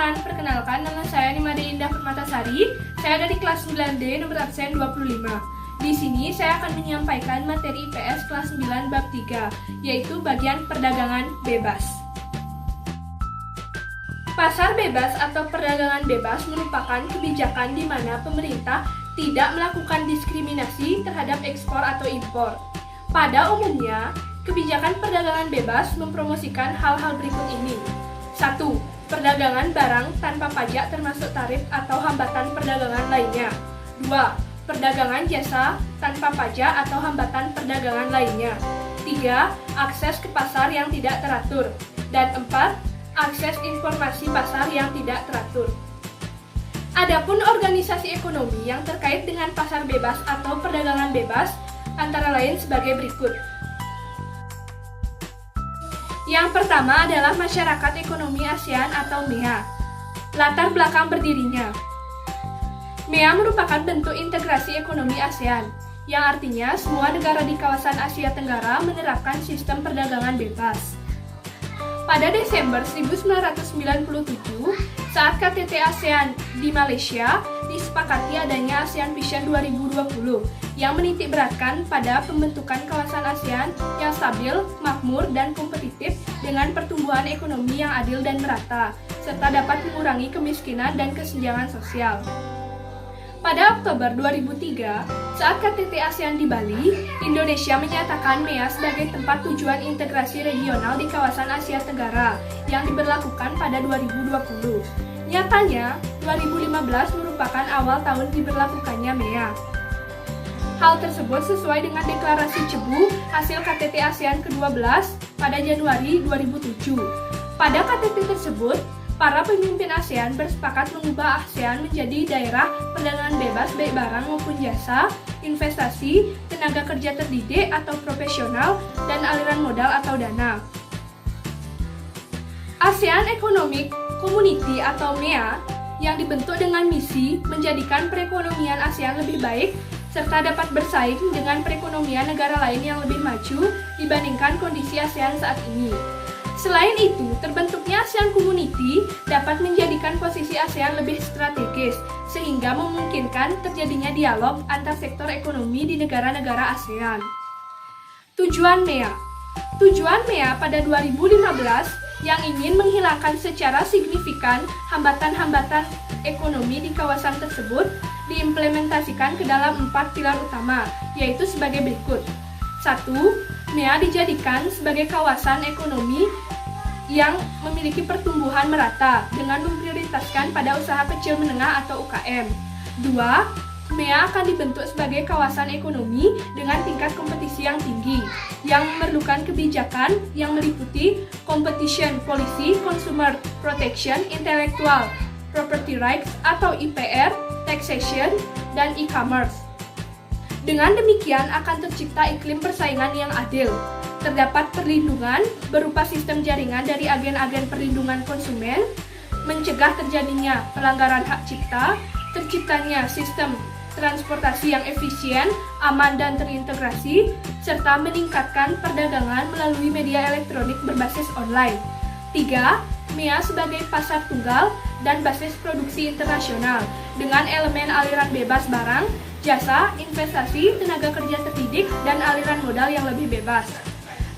teman-teman, perkenalkan nama saya Nimade Indah Permatasari. Saya dari kelas 9D nomor absen 25. Di sini saya akan menyampaikan materi IPS kelas 9 bab 3, yaitu bagian perdagangan bebas. Pasar bebas atau perdagangan bebas merupakan kebijakan di mana pemerintah tidak melakukan diskriminasi terhadap ekspor atau impor. Pada umumnya, kebijakan perdagangan bebas mempromosikan hal-hal berikut ini. 1. Perdagangan barang tanpa pajak termasuk tarif atau hambatan perdagangan lainnya. 2. Perdagangan jasa tanpa pajak atau hambatan perdagangan lainnya. 3. Akses ke pasar yang tidak teratur. Dan 4. Akses informasi pasar yang tidak teratur. Adapun organisasi ekonomi yang terkait dengan pasar bebas atau perdagangan bebas antara lain sebagai berikut. Yang pertama adalah Masyarakat Ekonomi ASEAN atau MEA. Latar belakang berdirinya. MEA merupakan bentuk integrasi ekonomi ASEAN, yang artinya semua negara di kawasan Asia Tenggara menerapkan sistem perdagangan bebas. Pada Desember 1997, saat KTT ASEAN di Malaysia, disepakati adanya ASEAN Vision 2020 yang menitikberatkan pada pembentukan kawasan ASEAN yang stabil, makmur, dan kompetitif dengan pertumbuhan ekonomi yang adil dan merata, serta dapat mengurangi kemiskinan dan kesenjangan sosial. Pada Oktober 2003, saat KTT ASEAN di Bali, Indonesia menyatakan MEA sebagai tempat tujuan integrasi regional di kawasan Asia Tenggara yang diberlakukan pada 2020. Nyatanya, 2015 merupakan awal tahun diberlakukannya MEA. Hal tersebut sesuai dengan deklarasi Cebu hasil KTT ASEAN ke-12 pada Januari 2007. Pada KTT tersebut, para pemimpin ASEAN bersepakat mengubah ASEAN menjadi daerah perdagangan bebas baik barang maupun jasa, investasi, tenaga kerja terdidik atau profesional, dan aliran modal atau dana. ASEAN Economic Community atau MEA yang dibentuk dengan misi menjadikan perekonomian ASEAN lebih baik serta dapat bersaing dengan perekonomian negara lain yang lebih maju dibandingkan kondisi ASEAN saat ini. Selain itu, terbentuknya ASEAN Community dapat menjadikan posisi ASEAN lebih strategis, sehingga memungkinkan terjadinya dialog antar sektor ekonomi di negara-negara ASEAN. Tujuan MEA. Tujuan MEA pada 2015 yang ingin menghilangkan secara signifikan hambatan-hambatan ekonomi di kawasan tersebut diimplementasikan ke dalam 4 pilar utama, yaitu sebagai berikut. 1. MEA dijadikan sebagai kawasan ekonomi yang memiliki pertumbuhan merata dengan memprioritaskan pada usaha kecil menengah atau UKM. 2. MEA akan dibentuk sebagai kawasan ekonomi dengan tingkat kompetisi yang tinggi, yang memerlukan kebijakan yang meliputi competition policy, consumer protection, intellectual property rights atau IPR, taxation, dan e-commerce. Dengan demikian akan tercipta iklim persaingan yang adil. Terdapat perlindungan berupa sistem jaringan dari agen-agen perlindungan konsumen, mencegah terjadinya pelanggaran hak cipta, terciptanya sistem transportasi yang efisien, aman, dan terintegrasi, serta meningkatkan perdagangan melalui media elektronik berbasis online. 3. MEA sebagai pasar tunggal dan basis produksi internasional dengan elemen aliran bebas barang, jasa, investasi, tenaga kerja terdidik, dan aliran modal yang lebih bebas.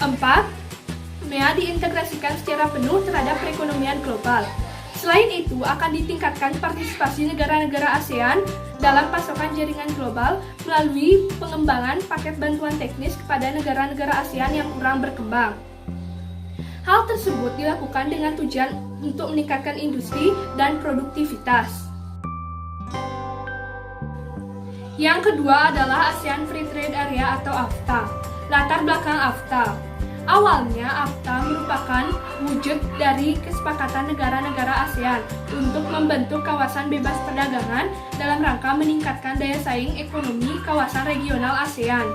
4. MEA diintegrasikan secara penuh terhadap perekonomian global. Selain itu, akan ditingkatkan partisipasi negara-negara ASEAN dalam pasokan jaringan global melalui pengembangan paket bantuan teknis kepada negara-negara ASEAN yang kurang berkembang. Hal tersebut dilakukan dengan tujuan untuk meningkatkan industri dan produktivitas. Yang kedua adalah ASEAN Free Trade Area atau AFTA. Latar belakang AFTA. Awalnya AFTA merupakan wujud dari kesepakatan negara-negara ASEAN untuk membentuk kawasan bebas perdagangan dalam rangka meningkatkan daya saing ekonomi kawasan regional ASEAN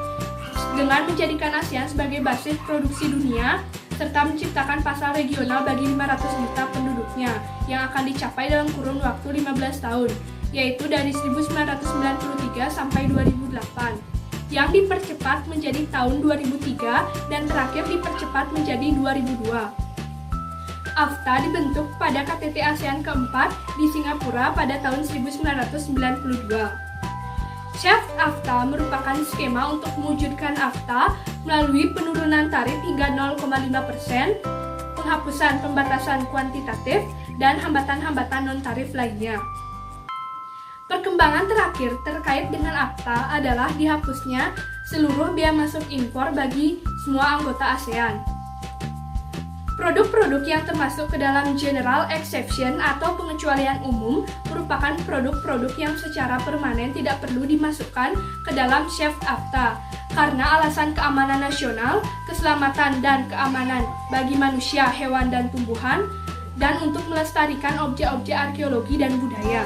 dengan menjadikan ASEAN sebagai basis produksi dunia serta menciptakan pasar regional bagi 500 juta penduduknya yang akan dicapai dalam kurun waktu 15 tahun, yaitu dari 1993 sampai 2008, yang dipercepat menjadi tahun 2003 dan terakhir dipercepat menjadi 2002. AFTA dibentuk pada KTT ASEAN keempat di Singapura pada tahun 1992. SHAFT AFTA merupakan skema untuk mewujudkan AFTA melalui penurunan tarif hingga 0,5%, penghapusan pembatasan kuantitatif, dan hambatan-hambatan non-tarif lainnya. Perkembangan terakhir terkait dengan AFTA adalah dihapusnya seluruh bea masuk impor bagi semua anggota ASEAN. Produk-produk yang termasuk ke dalam General Exception atau pengecualian umum merupakan produk-produk yang secara permanen tidak perlu dimasukkan ke dalam SHAFT AFTA karena alasan keamanan nasional, keselamatan dan keamanan bagi manusia, hewan, dan tumbuhan, dan untuk melestarikan objek-objek arkeologi dan budaya.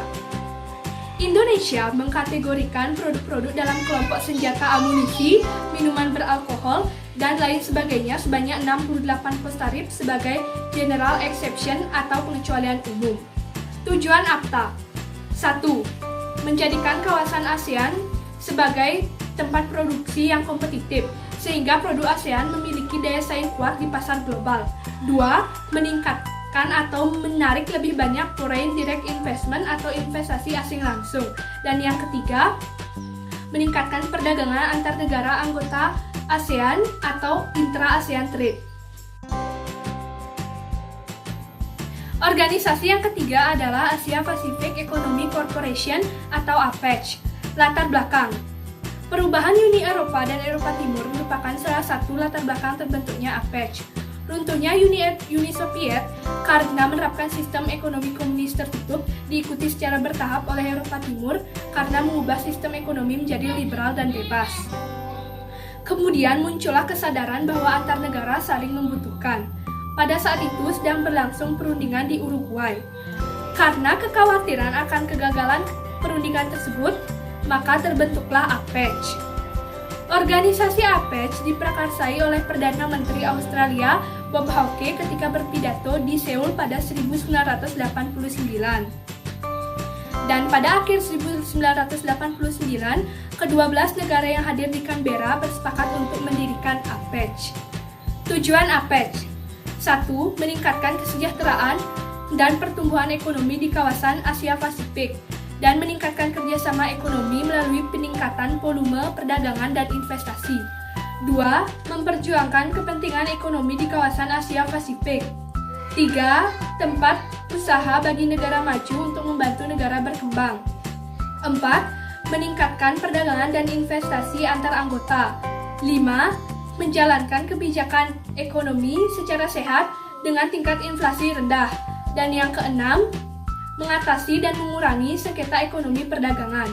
Indonesia mengkategorikan produk-produk dalam kelompok senjata amunisi, minuman beralkohol, dan lain sebagainya sebanyak 68 postarif sebagai General Exception atau pengecualian umum. Tujuan AFTA 1. Menjadikan kawasan ASEAN sebagai tempat produksi yang kompetitif, sehingga produk ASEAN memiliki daya saing kuat di pasar global. 2. Meningkatkan atau menarik lebih banyak foreign direct investment atau investasi asing langsung. Dan yang ketiga, meningkatkan perdagangan antar negara anggota ASEAN atau intra-ASEAN trade. Organisasi yang ketiga adalah Asia Pacific Economic Corporation atau APEC. Latar belakang. Perubahan Uni Eropa dan Eropa Timur merupakan salah satu latar belakang terbentuknya APEC. Runtuhnya Uni Soviet karena menerapkan sistem ekonomi komunis tertutup diikuti secara bertahap oleh Eropa Timur karena mengubah sistem ekonomi menjadi liberal dan bebas. Kemudian muncullah kesadaran bahwa antar negara saling membutuhkan. Pada saat itu sedang berlangsung perundingan di Uruguay. Karena kekhawatiran akan kegagalan perundingan tersebut, maka terbentuklah APEC. Organisasi APEC diprakarsai oleh Perdana Menteri Australia Bob Hawke ketika berpidato di Seoul pada 1989. Dan pada akhir 1989, ke-12 negara yang hadir di Canberra bersepakat untuk mendirikan APEC. Tujuan APEC 1. Meningkatkan kesejahteraan dan pertumbuhan ekonomi di kawasan Asia Pasifik dan meningkatkan kerjasama ekonomi melalui peningkatan volume perdagangan dan investasi. 2. Memperjuangkan kepentingan ekonomi di kawasan Asia Pasifik. 3. Tempat usaha bagi negara maju untuk membantu negara berkembang. 4. Meningkatkan perdagangan dan investasi antar anggota. 5. Menjalankan kebijakan ekonomi secara sehat dengan tingkat inflasi rendah. Dan yang keenam, mengatasi dan mengurangi sengketa ekonomi perdagangan.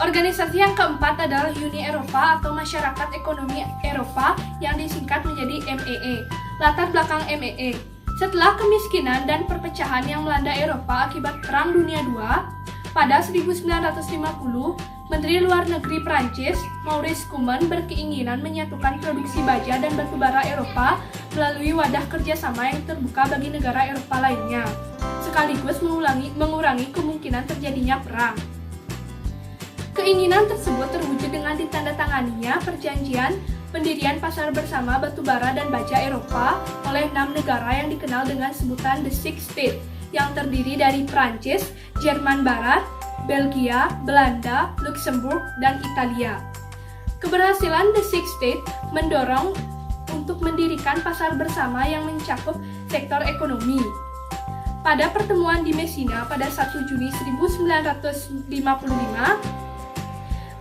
Organisasi yang keempat adalah Uni Eropa atau Masyarakat Ekonomi Eropa yang disingkat menjadi MEE. Latar belakang MEE. Setelah kemiskinan dan perpecahan yang melanda Eropa akibat Perang Dunia II, pada 1950, Menteri Luar Negeri Prancis, Maurice Couman, berkeinginan menyatukan produksi baja dan batubara Eropa melalui wadah kerjasama yang terbuka bagi negara Eropa lainnya, sekaligus mengurangi kemungkinan terjadinya perang. Keinginan tersebut terwujud dengan ditandatanganinya perjanjian pendirian pasar bersama batubara dan baja Eropa oleh 6 negara yang dikenal dengan sebutan The Six States, yang terdiri dari Prancis, Jerman Barat, Belgia, Belanda, Luxembourg, dan Italia. Keberhasilan The Six States mendorong untuk mendirikan pasar bersama yang mencakup sektor ekonomi. Pada pertemuan di Messina pada 1 Juni 1955,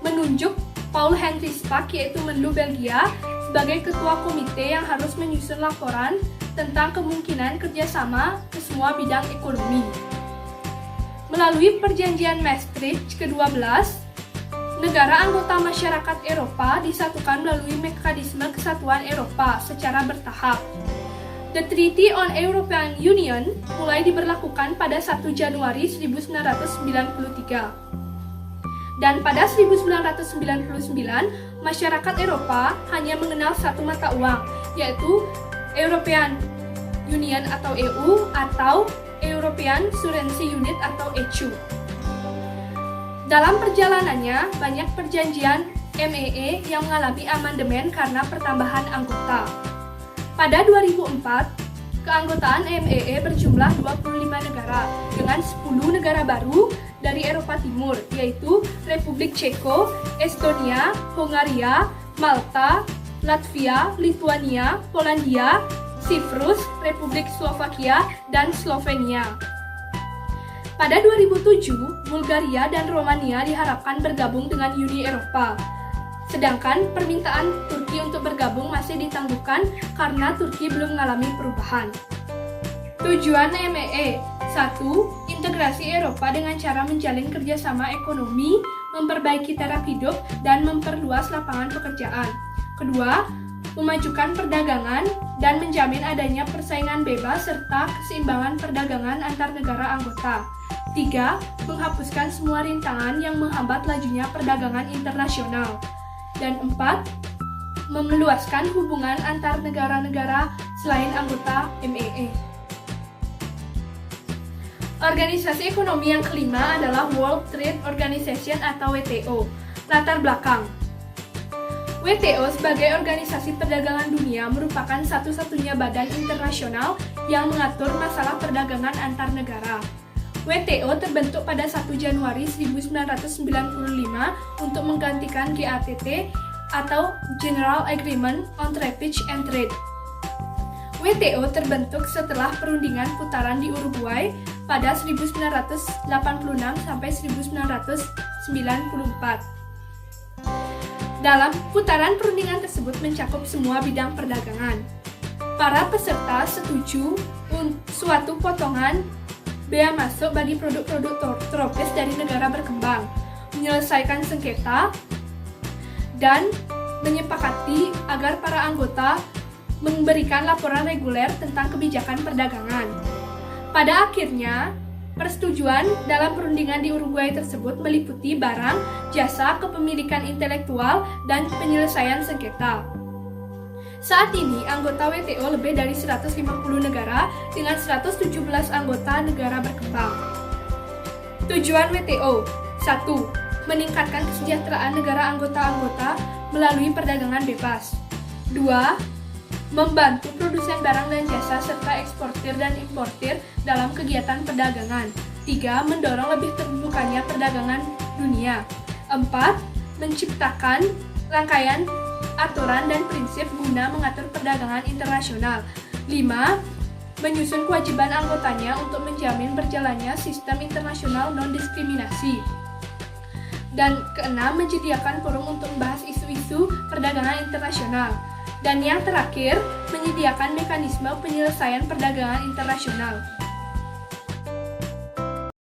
menunjuk Paul Henri Spaak, yaitu Menlu Belgia, sebagai ketua komite yang harus menyusun laporan tentang kemungkinan kerjasama ke semua bidang ekonomi. Melalui perjanjian Maastricht ke-12, negara anggota masyarakat Eropa disatukan melalui mekanisme kesatuan Eropa secara bertahap. The Treaty on European Union mulai diberlakukan pada 1 Januari 1993. Dan pada 1999, masyarakat Eropa hanya mengenal satu mata uang, yaitu European Union atau EU atau European Currency Unit atau ECU. Dalam perjalanannya, banyak perjanjian MEE yang mengalami amandemen karena pertambahan anggota. Pada 2004, keanggotaan MEE berjumlah 25 negara dengan 10 negara baru dari Eropa Timur, yaitu Republik Ceko, Estonia, Hongaria, Malta, Latvia, Lithuania, Polandia, Siprus, Republik Slovakia, dan Slovenia. Pada 2007, Bulgaria dan Romania diharapkan bergabung dengan Uni Eropa. Sedangkan permintaan Turki untuk bergabung masih ditangguhkan karena Turki belum mengalami perubahan. Tujuan MEE: 1. Integrasi Eropa dengan cara menjalin kerjasama ekonomi, memperbaiki taraf hidup, dan memperluas lapangan pekerjaan. Kedua, memajukan perdagangan dan menjamin adanya persaingan bebas serta keseimbangan perdagangan antar negara anggota. 3. Menghapuskan semua rintangan yang menghambat lajunya perdagangan internasional. Dan 4. Memeluaskan hubungan antar negara-negara selain anggota MEE. Organisasi ekonomi yang kelima adalah World Trade Organization atau WTO. Latar belakang. WTO sebagai organisasi perdagangan dunia merupakan satu-satunya badan internasional yang mengatur masalah perdagangan antar negara. WTO terbentuk pada 1 Januari 1995 untuk menggantikan GATT atau General Agreement on Traffic and Trade. WTO terbentuk setelah perundingan putaran di Uruguay pada 1986 sampai 1994. Dalam putaran perundingan tersebut mencakup semua bidang perdagangan. Para peserta setuju suatu potongan bea masuk bagi produk-produk tropis dari negara berkembang, menyelesaikan sengketa, dan menyepakati agar para anggota memberikan laporan reguler tentang kebijakan perdagangan. Pada akhirnya, persetujuan dalam perundingan di Uruguay tersebut meliputi barang, jasa, kepemilikan intelektual, dan penyelesaian sengketa. Saat ini, anggota WTO lebih dari 150 negara dengan 117 anggota negara berkembang. Tujuan WTO: 1. Meningkatkan kesejahteraan negara anggota-anggota melalui perdagangan bebas. 2. Membantu produsen barang dan jasa serta eksportir dan importir dalam kegiatan perdagangan. 3. Mendorong lebih terbukanya perdagangan dunia. 4. Menciptakan rangkaian aturan dan prinsip guna mengatur perdagangan internasional. 5. Menyusun kewajiban anggotanya untuk menjamin berjalannya sistem internasional non-diskriminasi. Dan keenam, menyediakan forum untuk membahas isu-isu perdagangan internasional. Dan yang terakhir, menyediakan mekanisme penyelesaian perdagangan internasional.